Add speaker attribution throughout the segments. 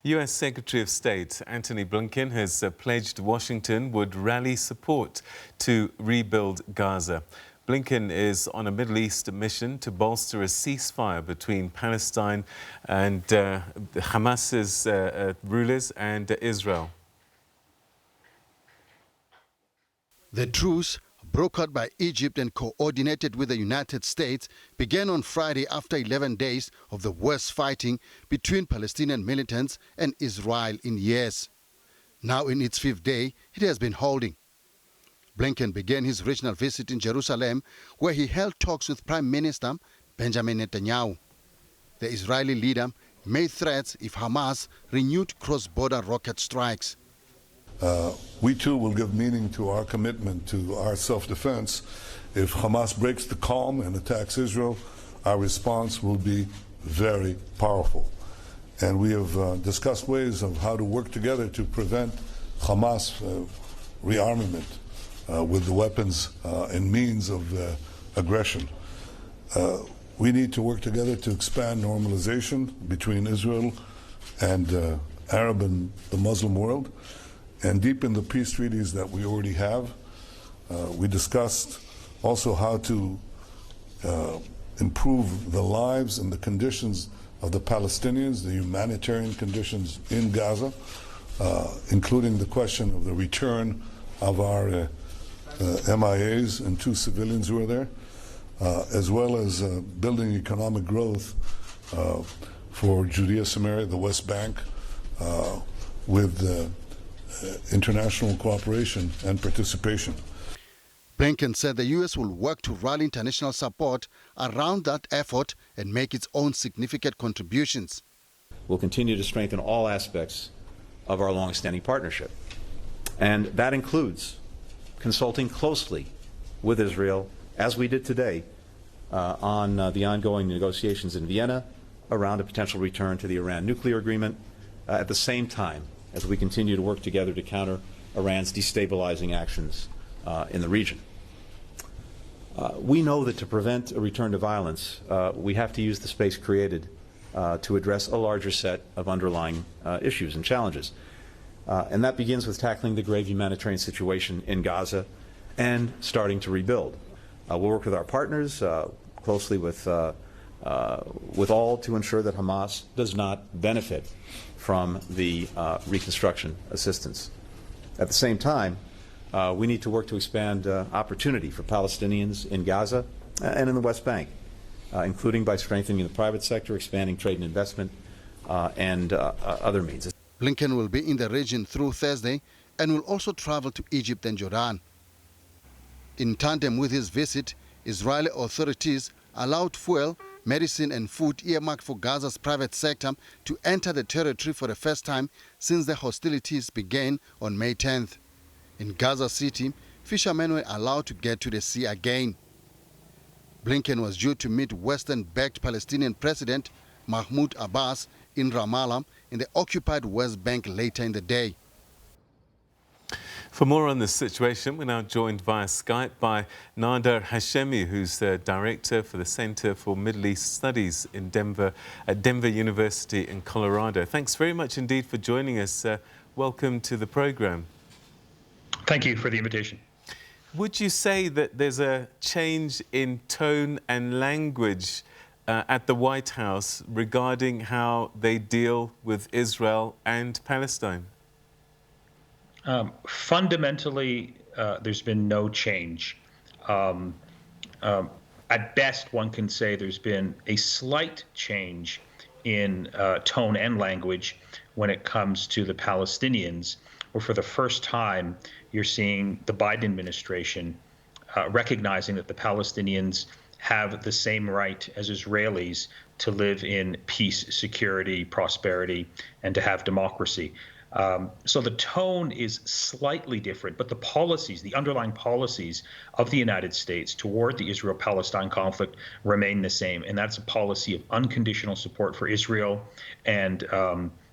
Speaker 1: U.S. Secretary of State Antony Blinken has pledged Washington would rally support to rebuild Gaza. Blinken is on a Middle East mission to bolster a ceasefire between Palestine and Hamas's rulers and Israel.
Speaker 2: The truce, brokered by Egypt and coordinated with the United States, began on Friday after 11 days of the worst fighting between Palestinian militants and Israel in years. Now in its fifth day, it has been holding. Blinken began his regional visit in Jerusalem, where he held talks with Prime Minister Benjamin Netanyahu. The Israeli leader made threats if Hamas renewed cross-border rocket strikes.
Speaker 3: We too will give meaning to our commitment to our self-defense. If Hamas breaks the calm and attacks Israel, our response will be very powerful. And we have discussed ways of how to work together to prevent Hamas rearmament with the weapons and means of aggression. We need to work together to expand normalization between Israel and Arab and the Muslim world, and deepen the peace treaties that we already have. We discussed also how to improve the lives and the conditions of the Palestinians, the humanitarian conditions in Gaza, including the question of the return of our MIAs and 2 civilians who are there, as well as building economic growth for Judea, Samaria, the West Bank, with international cooperation and participation.
Speaker 2: Blinken said the U.S. will work to rally international support around that effort and make its own significant contributions.
Speaker 4: We'll continue to strengthen all aspects of our long-standing partnership. And that includes consulting closely with Israel, as we did today, on the ongoing negotiations in Vienna around a potential return to the Iran nuclear agreement, at the same time as we continue to work together to counter Iran's destabilizing actions in the region. We know that to prevent a return to violence, we have to use the space created to address a larger set of underlying issues and challenges. And that begins with tackling the grave humanitarian situation in Gaza and starting to rebuild. We'll work with our partners, closely with all, to ensure that Hamas does not benefit from the reconstruction assistance. At the same time, we need to work to expand opportunity for Palestinians in Gaza and in the West Bank, including by strengthening the private sector, expanding trade and investment, and other means.
Speaker 2: Blinken will be in the region through Thursday and will also travel to Egypt and Jordan. In tandem with his visit, Israeli authorities allowed fuel, medicine and food earmarked for Gaza's private sector to enter the territory for the first time since the hostilities began on May 10th. In Gaza City, fishermen were allowed to get to the sea again. Blinken was due to meet Western-backed Palestinian President Mahmoud Abbas in Ramallah in the occupied West Bank later in the day.
Speaker 1: For more on this situation, we're now joined via Skype by Nader Hashemi, who's the director for the Center for Middle East Studies in Denver, at Denver University in Colorado. Thanks very much indeed for joining us. Welcome to the program.
Speaker 5: Thank you for the invitation.
Speaker 1: Would you say that there's a change in tone and language at the White House regarding how they deal with Israel and Palestine?
Speaker 5: Fundamentally, there's been no change. At best, one can say there's been a slight change in tone and language when it comes to the Palestinians, where for the first time you're seeing the Biden administration recognizing that the Palestinians have the same right as Israelis to live in peace, security, prosperity, and to have democracy. So the tone is slightly different, but the policies, the underlying policies of the United States toward the Israel-Palestine conflict remain the same. And that's a policy of unconditional support for Israel and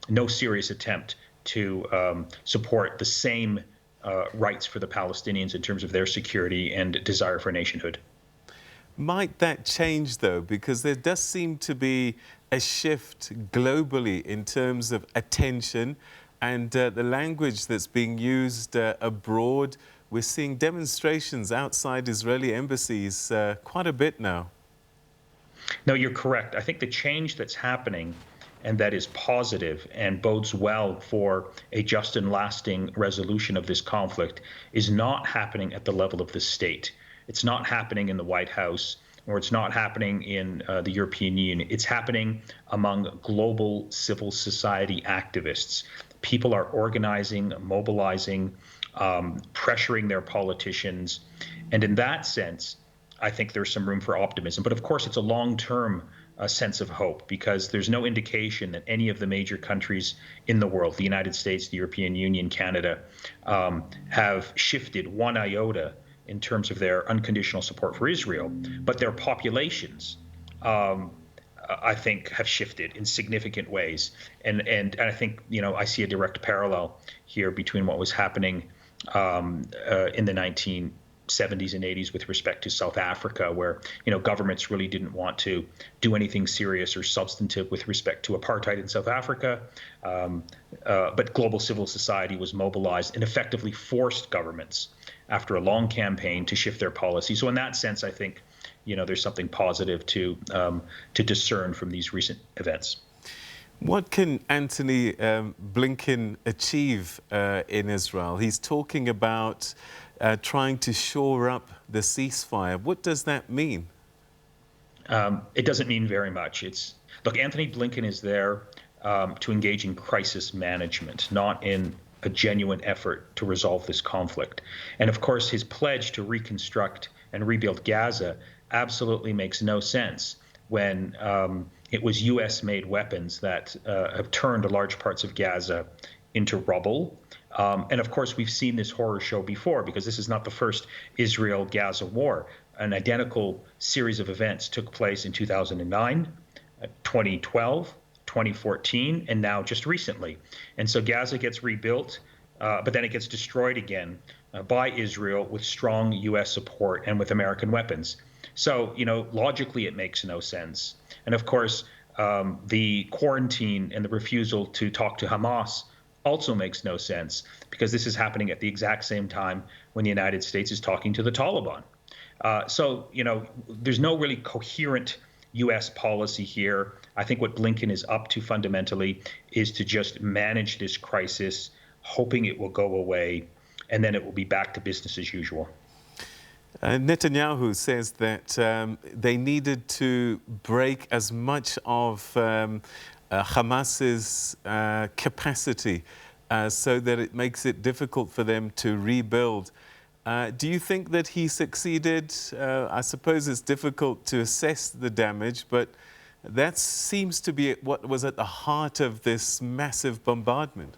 Speaker 5: no serious attempt to support the same rights for the Palestinians in terms of their security and desire for nationhood.
Speaker 1: Might that change, though? Because there does seem to be a shift globally in terms of attention and the language that's being used abroad. We're seeing demonstrations outside Israeli embassies quite a bit now.
Speaker 5: No, you're correct. I think the change that's happening, and that is positive and bodes well for a just and lasting resolution of this conflict, is not happening at the level of the state. It's not happening in the White House, or it's not happening in the European Union. It's happening among global civil society activists. People are organizing, mobilizing, pressuring their politicians. And in that sense, I think there's some room for optimism. But of course, it's a long-term sense of hope, because there's no indication that any of the major countries in the world, the United States, the European Union, Canada, have shifted one iota in terms of their unconditional support for Israel. But their populations, I think, have shifted in significant ways. And I think, I see a direct parallel here between what was happening in the 1970s and 80s with respect to South Africa, where governments really didn't want to do anything serious or substantive with respect to apartheid in South Africa, but global civil society was mobilized and effectively forced governments after a long campaign to shift their policy. So in that sense, I think there's something positive to discern from these recent events.
Speaker 1: What can Antony Blinken achieve in Israel? He's talking about trying to shore up the ceasefire. What does that mean?
Speaker 5: It doesn't mean very much. Look, Antony Blinken is there to engage in crisis management, not in a genuine effort to resolve this conflict. And of course, his pledge to reconstruct and rebuild Gaza absolutely makes no sense when it was U.S.-made weapons that have turned large parts of Gaza into rubble. And of course, we've seen this horror show before, because this is not the first Israel-Gaza war. An identical series of events took place in 2009, 2012, 2014, and now just recently. And so Gaza gets rebuilt, but then it gets destroyed again by Israel with strong U.S. support and with American weapons. So, logically, it makes no sense. And of course, the quarantine and the refusal to talk to Hamas also makes no sense, because this is happening at the exact same time when the United States is talking to the Taliban. So, there's no really coherent U.S. policy here. I think what Blinken is up to fundamentally is to just manage this crisis, hoping it will go away, and then it will be back to business as usual.
Speaker 1: Netanyahu says that they needed to break as much of Hamas's capacity so that it makes it difficult for them to rebuild. Do you think that he succeeded? I suppose it's difficult to assess the damage, but that seems to be what was at the heart of this massive bombardment.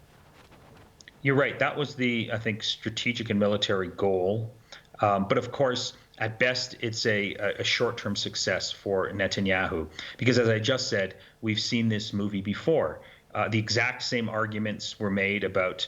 Speaker 5: You're right. That was the, I think, strategic and military goal. But of course, at best, it's a short-term success for Netanyahu, because as I just said, we've seen this movie before. The exact same arguments were made about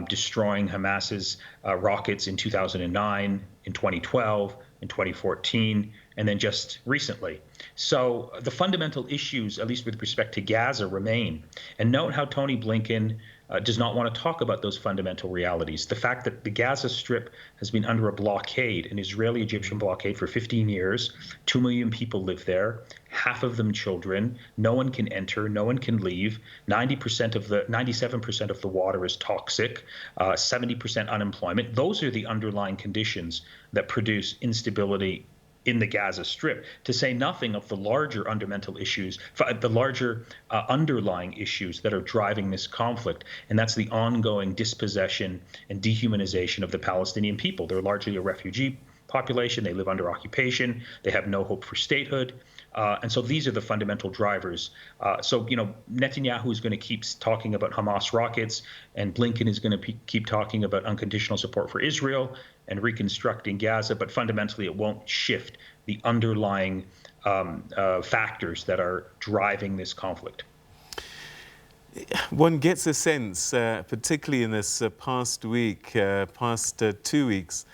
Speaker 5: destroying Hamas's rockets in 2009, in 2012, in 2014, and then just recently. So the fundamental issues, at least with respect to Gaza, remain. And note how Tony Blinken does not want to talk about those fundamental realities. The fact that the Gaza Strip has been under a blockade, an Israeli-Egyptian blockade, for 15 years. 2 million people live there, half of them children. No one can enter, no one can leave. 97% of the water is toxic, 70% unemployment. Those are the underlying conditions that produce instability in the Gaza Strip, to say nothing of the larger fundamental issues, the larger underlying issues that are driving this conflict, and that's the ongoing dispossession and dehumanization of the Palestinian people. They're largely a refugee population. They live under occupation. They have no hope for statehood. And so these are the fundamental drivers. So, Netanyahu is going to keep talking about Hamas rockets, and Blinken is going to keep talking about unconditional support for Israel and reconstructing Gaza. But fundamentally, it won't shift the underlying factors that are driving this conflict.
Speaker 1: One gets a sense, particularly in this past 2 weeks,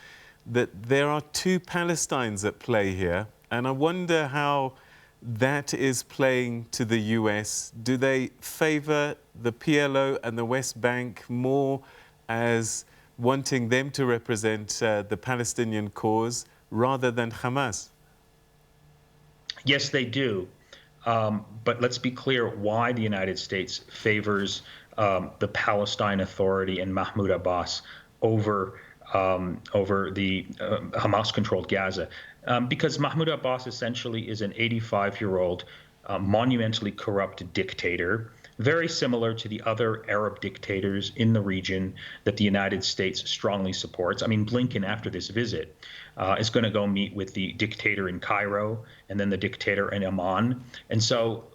Speaker 1: that there are two Palestines at play here. And I wonder how that is playing to the US. Do they favor the PLO and the West Bank more as wanting them to represent the Palestinian cause rather than Hamas?
Speaker 5: Yes, they do. But let's be clear why the United States favors the Palestine Authority and Mahmoud Abbas over the Hamas-controlled Gaza. Because Mahmoud Abbas essentially is an 85-year-old monumentally corrupt dictator, very similar to the other Arab dictators in the region that the United States strongly supports. I mean, Blinken, after this visit, is going to go meet with the dictator in Cairo and then the dictator in Amman. And so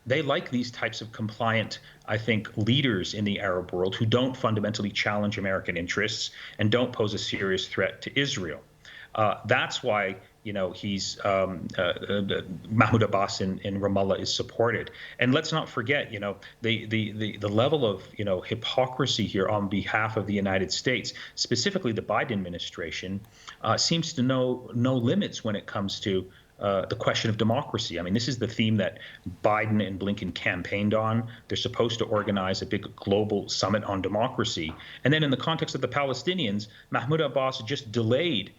Speaker 5: they like these types of compliant, I think, leaders in the Arab world who don't fundamentally challenge American interests and don't pose a serious threat to Israel. That's why, he's Mahmoud Abbas in Ramallah is supported. And let's not forget, the level of, hypocrisy here on behalf of the United States, specifically the Biden administration, seems to know no limits when it comes to the question of democracy. I mean, this is the theme that Biden and Blinken campaigned on. They're supposed to organize a big global summit on democracy. And then in the context of the Palestinians, Mahmoud Abbas just delayed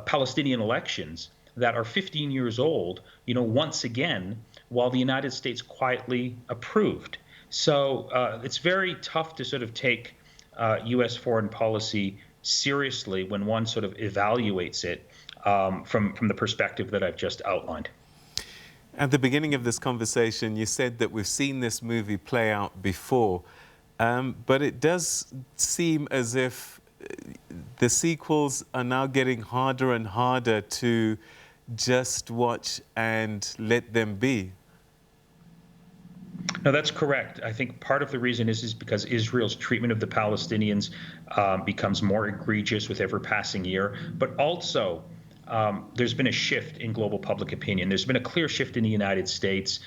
Speaker 5: Palestinian elections that are 15 years old, once again, while the United States quietly approved. So it's very tough to sort of take U.S. foreign policy seriously when one sort of evaluates it from the perspective that I've just outlined.
Speaker 1: At the beginning of this conversation, you said that we've seen this movie play out before, but it does seem as if the sequels are now getting harder and harder to just watch and let them be.
Speaker 5: No, that's correct. I think part of the reason is because Israel's treatment of the Palestinians becomes more egregious with every passing year, but also there's been a shift in global public opinion. There's been a clear shift in the United States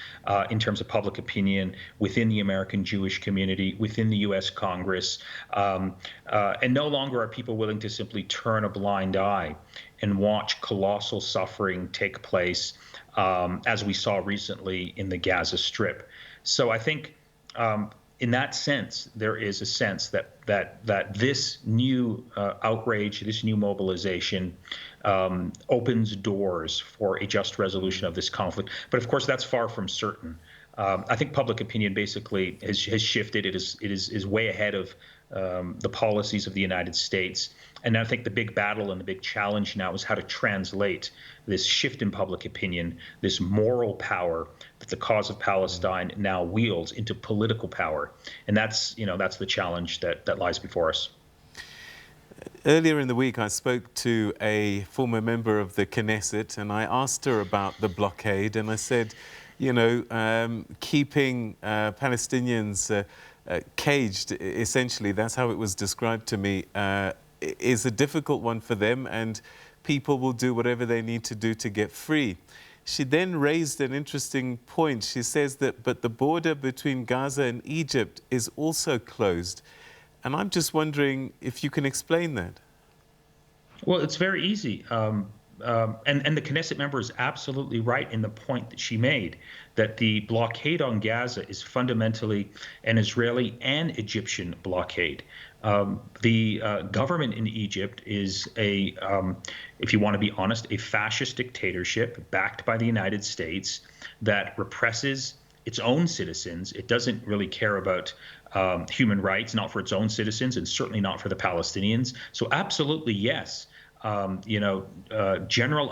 Speaker 5: in terms of public opinion within the American Jewish community, within the U.S. Congress, and no longer are people willing to simply turn a blind eye and watch colossal suffering take place, as we saw recently in the Gaza Strip. So I think in that sense, there is a sense that this new outrage, this new mobilization opens doors for a just resolution of this conflict. But of course, that's far from certain. I think public opinion basically has shifted. It is way ahead of the policies of the United States. And I think the big battle and the big challenge now is how to translate this shift in public opinion, this moral power that the cause of Palestine now wields, into political power. And that's the challenge that lies before us.
Speaker 1: Earlier in the week, I spoke to a former member of the Knesset, and I asked her about the blockade, and I said, keeping Palestinians caged, essentially, that's how it was described to me, is a difficult one for them, and people will do whatever they need to do to get free. She then raised an interesting point. She says but the border between Gaza and Egypt is also closed. And I'm just wondering if you can explain that.
Speaker 5: Well, it's very easy. And the Knesset member is absolutely right in the point that she made, that the blockade on Gaza is fundamentally an Israeli and Egyptian blockade. The government in Egypt is if you want to be honest, a fascist dictatorship backed by the United States that represses its own citizens. It doesn't really care about human rights, not for its own citizens, and certainly not for the Palestinians. So absolutely, yes. General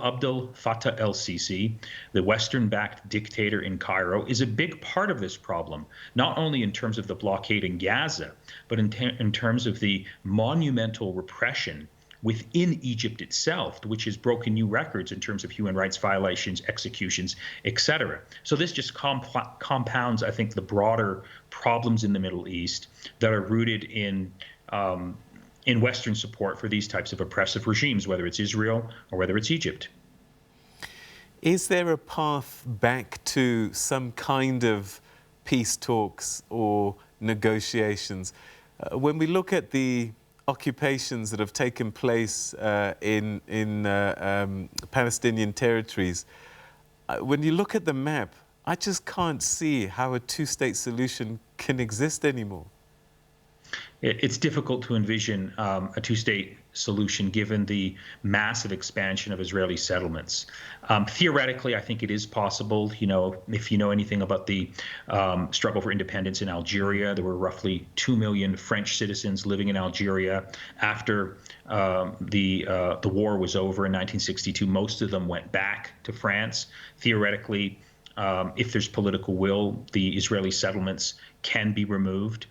Speaker 5: Abdel Fattah el-Sisi, the Western-backed dictator in Cairo, is a big part of this problem, not only in terms of the blockade in Gaza, but in terms of the monumental repression within Egypt itself, which has broken new records in terms of human rights violations, executions, etc. So this just compounds, I think, the broader problems in the Middle East that are rooted in Western support for these types of oppressive regimes, whether it's Israel or whether it's Egypt.
Speaker 1: Is there a path back to some kind of peace talks or negotiations? When we look at the occupations that have taken place in Palestinian territories, when you look at the map, I just can't see how a two-state solution can exist anymore.
Speaker 5: It's difficult to envision a two-state solution given the massive expansion of Israeli settlements. Theoretically, I think it is possible. You know, if you know anything about the struggle for independence in Algeria, there were roughly 2 million French citizens living in Algeria after the war was over in 1962. Most of them went back to France. Theoretically, if there's political will, the Israeli settlements can be removed.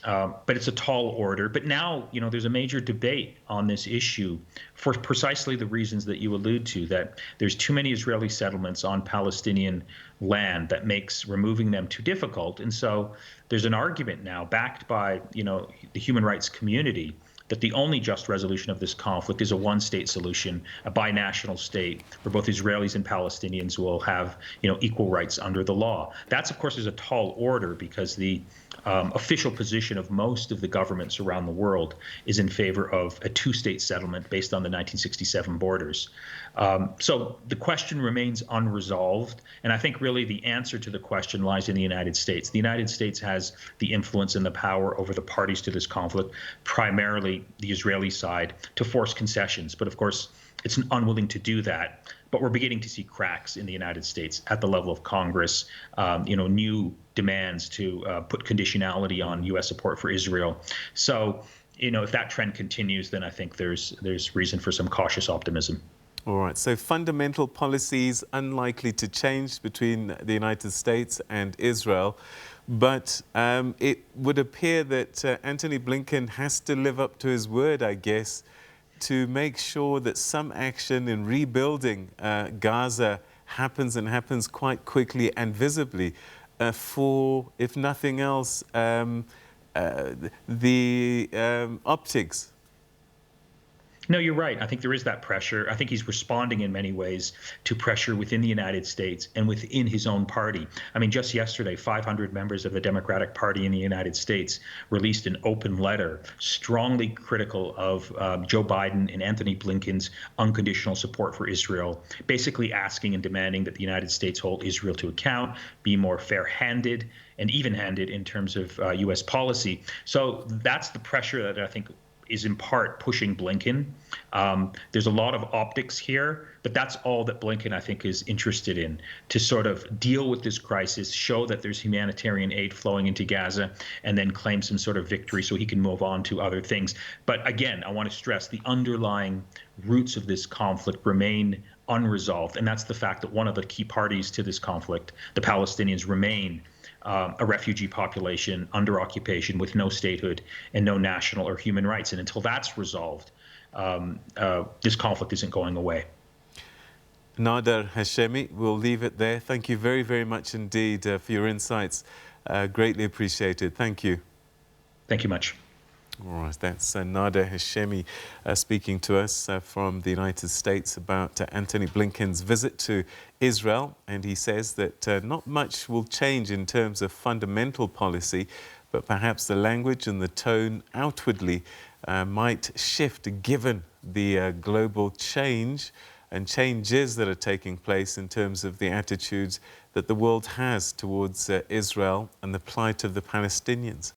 Speaker 5: But it's a tall order. But now, you know, there's a major debate on this issue for precisely the reasons that you allude to, that there's too many Israeli settlements on Palestinian land that makes removing them too difficult. And so there's an argument now backed by, you know, the human rights community that the only just resolution of this conflict is a one-state solution, a binational state where both Israelis and Palestinians will have, you know, equal rights under the law. That's, of course, is a tall order because the official position of most of the governments around the world is in favor of a two-state settlement based on the 1967 borders. So the question remains unresolved, and I think really the answer to the question lies in the United States. The United States has the influence and the power over the parties to this conflict, primarily the Israeli side, to force concessions. But of course, it's unwilling to do that. But we're beginning to see cracks in the United States at the level of Congress, you know, new demands to put conditionality on U.S. support for Israel. So, you know, if that trend continues, then I think there's reason for some cautious optimism.
Speaker 1: All right, so fundamental policies unlikely to change between the United States and Israel, but it would appear that Antony Blinken has to live up to his word, I guess, to make sure that some action in rebuilding Gaza happens and happens quite quickly and visibly for, if nothing else, the optics.
Speaker 5: No, you're right. I think there is that pressure. I think he's responding in many ways to pressure within the United States and within his own party. I mean, just yesterday, 500 members of the Democratic Party in the United States released an open letter strongly critical of Joe Biden and Antony Blinken's unconditional support for Israel, basically asking and demanding that the United States hold Israel to account, be more fair-handed and even-handed in terms of U.S. policy. So that's the pressure that I think is in part pushing Blinken. There's a lot of optics here, but that's all that Blinken, I think, is interested in, to sort of deal with this crisis, show that there's humanitarian aid flowing into Gaza, and then claim some sort of victory so he can move on to other things. But again, I want to stress the underlying roots of this conflict remain unresolved, and that's the fact that one of the key parties to this conflict, the Palestinians, remain a refugee population under occupation with no statehood and no national or human rights. And until that's resolved, this conflict isn't going away.
Speaker 1: Nader Hashemi, we'll leave it there. Thank you very, very much indeed for your insights. Greatly appreciated. Thank you.
Speaker 5: Thank you much.
Speaker 1: All right, that's Nader Hashemi speaking to us from the United States about Antony Blinken's visit to Israel. And he says that not much will change in terms of fundamental policy, but perhaps the language and the tone outwardly might shift given the global change and changes that are taking place in terms of the attitudes that the world has towards Israel and the plight of the Palestinians.